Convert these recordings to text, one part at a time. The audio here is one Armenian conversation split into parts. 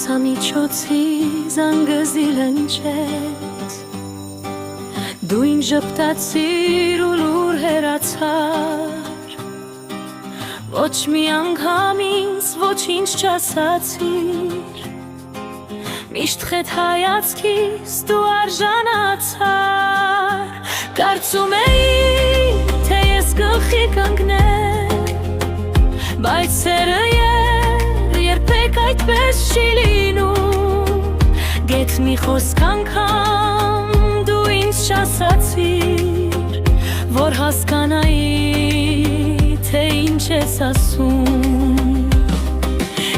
լուսամիջոցի զանգզիլ ընչեց, դու ինձ ժպտացիր ու լուր հեռացար, ոչ մի անգամ ինձ ոչինչ չասացիր, միշտ խետ հայացքիս դու արժանացար, կարծում էի, թե ես գլխի կընկնեմ, բայց սերը երբեք այդպես չի լինում, գեթ մի խոսք անգամ դու ինձ չասացիր, որ հասկանայի, թե ինչ ես ասում,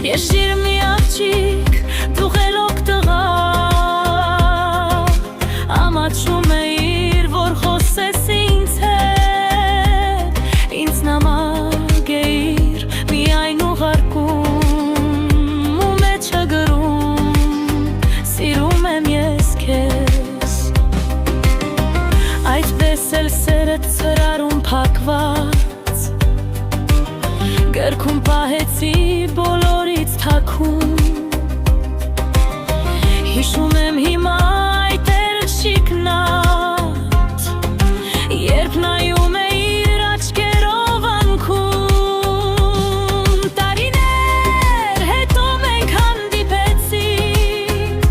ես ջիր մի աղջիկ, դու խելոք տղա, ամաչում էիր, որ խոսես ինձ հետ, ինձ նամակ էիր միայն ուղարկում ու մեջը գրում, սիրում եմ ես քեզ, այդպես էլ սերդ ծրարում փակված, գրքում պահեցի բոլորից թաքուն, հիշում եմ հիմա այդ էրջիկնատ, երբ նայում էիր աչքերով անքում, տարիներ հետո մենք հանդիպեցինք,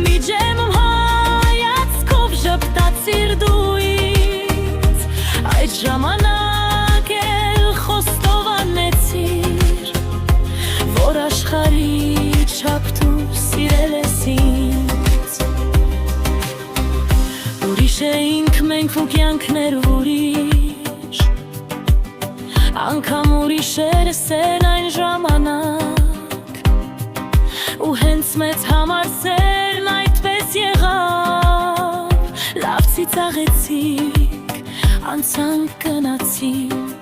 միջեմում հայացքով ժպտացիր դու ինձ, այդ ժամանակ էլ խոստովանեցիր, որ աշխարհի չափ դու սիրել ես ինձ, ուրիշ էինք մենք ու կյանքներ ուրիշ, անգամ ուրիշ էր սերն այն ժամանակ, ու հենց մեզ համար սերն այդպես եղավ, լավ ծիծաղեցինք, անցանք գնացինք,